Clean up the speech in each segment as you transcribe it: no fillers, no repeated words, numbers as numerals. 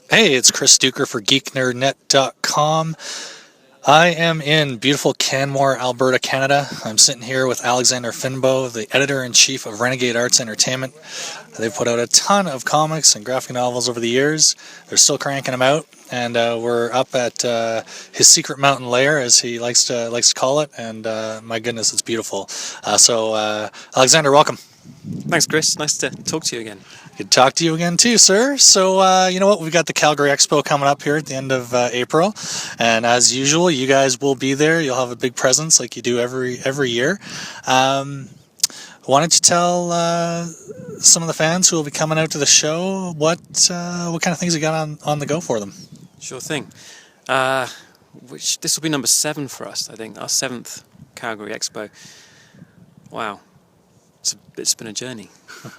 Hey, it's Chris Duker for GeekNerdNet.com. I am in beautiful Canmore, Alberta, Canada. I'm sitting here with Alexander Finbow, the editor-in-chief of Renegade Arts Entertainment. They've put out a ton of comics and graphic novels over the years. They're still cranking them out, and we're up at his secret mountain lair, as he likes to call it. And my goodness, it's beautiful. So, Alexander, welcome. Thanks, Chris. Nice to talk to you again. Good to talk to you again too, sir. So, you know what? We've got the Calgary Expo coming up here at the end of April, and as usual, you guys will be there. You'll have a big presence like you do every year. Why don't you tell some of the fans who will be coming out to the show what kind of things you got on the go for them? Sure thing. This will be number 7 for us, I think. Our 7th Calgary Expo. Wow. It's been a journey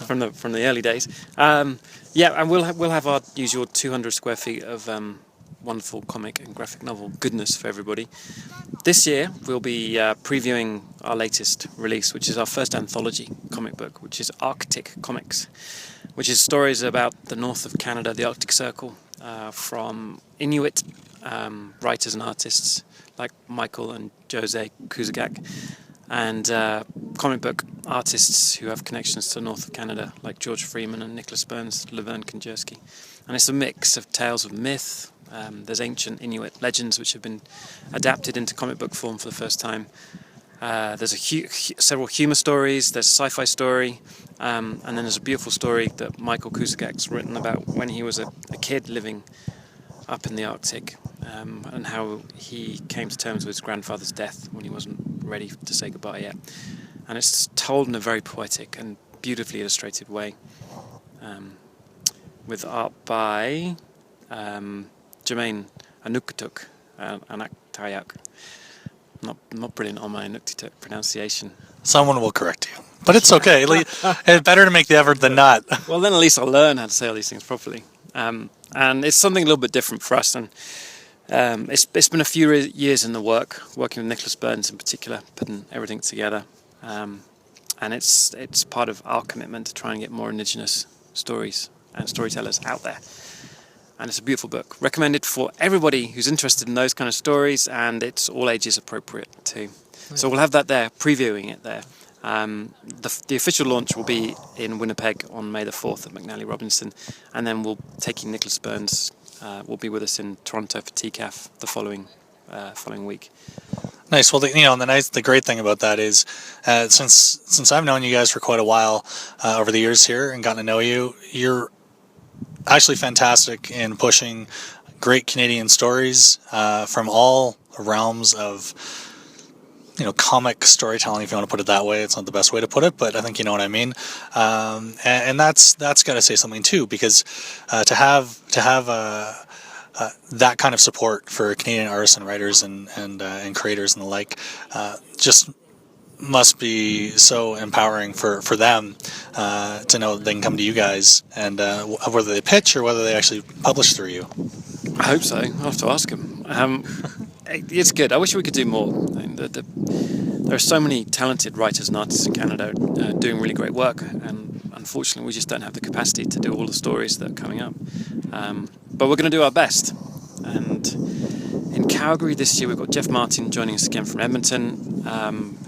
from the early days. And we'll have our usual 200 square feet of wonderful comic and graphic novel goodness for everybody. This year we'll be previewing our latest release, which is our first anthology comic book, which is Arctic Comics, which is stories about the north of Canada, the Arctic Circle, from Inuit writers and artists like Michael and Jose Kuzagak, and comic book artists who have connections to the north of Canada, like George Freeman and Nicholas Burns, Laverne Kanjersky. And it's a mix of tales of myth. There's ancient Inuit legends which have been adapted into comic book form for the first time. There's several humour stories, there's a sci-fi story, and then there's a beautiful story that Michael Kuzagak's written about when he was a kid living up in the Arctic, and how he came to terms with his grandfather's death when he wasn't ready to say goodbye yet. And it's told in a very poetic and beautifully illustrated way, with art by Jermaine Anuktuk Anaktayak. Not brilliant on my Inuktitut pronunciation. Someone will correct you, but it's okay. It's better to make the effort than not. Well, then at least I'll learn how to say all these things properly. And it's something a little bit different for us. And it's been a few years in the working with Nicholas Burns in particular, putting everything together. And it's part of our commitment to try and get more Indigenous stories and storytellers out there. And it's a beautiful book. Recommended for everybody who's interested in those kind of stories, and it's all ages appropriate too. So we'll have that there, previewing it there. The official launch will be in Winnipeg on May the 4th at McNally Robinson, and then we'll taking Nicholas Burns will be with us in Toronto for TCAF the following week. Nice. Well, the great thing about that is, since I've known you guys for quite a while over the years here and gotten to know you, you're actually fantastic in pushing great Canadian stories from all realms of comic storytelling, if you want to put it that way. It's not the best way to put it, but I think you know what I mean. And that's got to say something too, because to have that kind of support for Canadian artists and writers and creators and the like, just must be so empowering for them to know that they can come to you guys, and whether they pitch or whether they actually publish through you. I hope so. I'll have to ask them. It's good. I wish we could do more. There are so many talented writers and artists in Canada doing really great work, and unfortunately we just don't have the capacity to do all the stories that are coming up. But we're going to do our best. And in Calgary this year we've got Jeff Martin joining us again from Edmonton,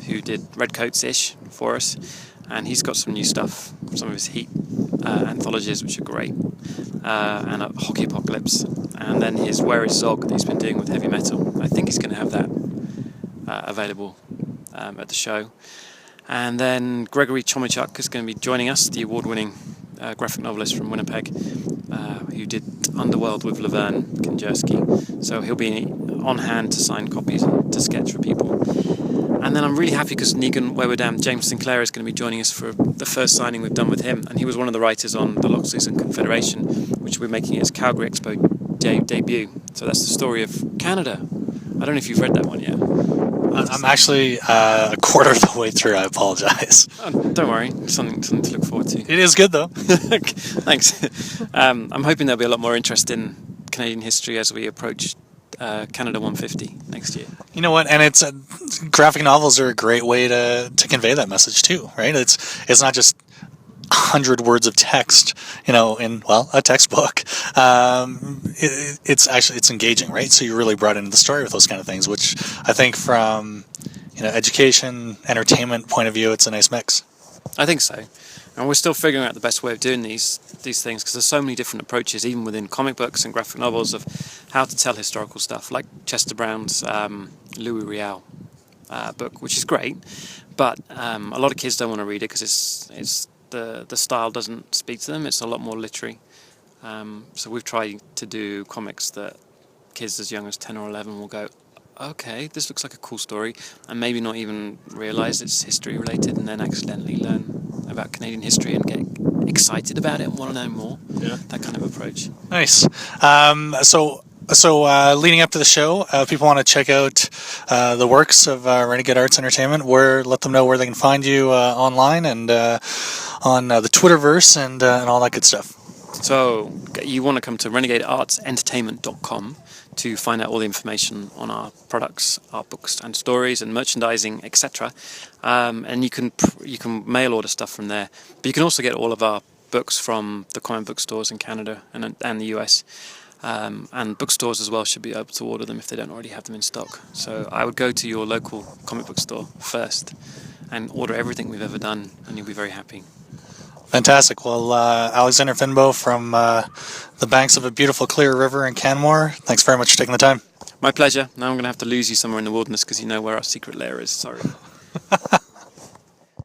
who did Redcoats-ish for us, and he's got some new stuff, some of his Heat anthologies, which are great, and a Hockey Apocalypse, and then his Where Is Zog that he's been doing with heavy metal. I think he's going to have that available at the show. And then Gregory Chomichuk is going to be joining us, the award-winning graphic novelist from Winnipeg, who did Underworld with Laverne Kanjersky. So he'll be on hand to sign copies and to sketch for people. And then I'm really happy because Negan Weberdam, James Sinclair, is going to be joining us for the first signing we've done with him. And he was one of the writers on The Loxleys and Confederation, which we're making his Calgary Expo debut. So that's the story of Canada. I don't know if you've read that one yet. I'm actually a quarter of the way through. I apologize. Oh, don't worry, something to look forward to. It is good though. Thanks. I'm hoping there'll be a lot more interest in Canadian history as we approach Canada 150 next year. You know what? And it's graphic novels are a great way to convey that message too, right? It's not just 100 words of text, in, well, a textbook. It's engaging, right? So you're really brought into the story with those kind of things, which I think from, education, entertainment point of view, it's a nice mix. I think so. And we're still figuring out the best way of doing these things, because there's so many different approaches, even within comic books and graphic novels, of how to tell historical stuff, like Chester Brown's Louis Riel book, which is great, but a lot of kids don't want to read it because it's the style doesn't speak to them. It's a lot more literary. So we've tried to do comics that kids as young as 10 or 11 will go, okay, this looks like a cool story, and maybe not even realise it's history related, and then accidentally learn about Canadian history and get excited about it and want to know more. Yeah. That kind of approach. Nice. So leading up to the show, if people want to check out the works of Renegade Arts Entertainment, let them know where they can find you online and on the Twitterverse and all that good stuff. So you want to come to RenegadeArtsEntertainment.com to find out all the information on our products, our books and stories and merchandising, etc. And you can mail order stuff from there. But you can also get all of our books from the comic book stores in Canada and the US. And bookstores as well should be able to order them if they don't already have them in stock. So I would go to your local comic book store first and order everything we've ever done, and you'll be very happy. Fantastic. Well, Alexander Finbow from the banks of a beautiful clear river in Canmore, thanks very much for taking the time. My pleasure. Now I'm going to have to lose you somewhere in the wilderness because you know where our secret lair is. Sorry.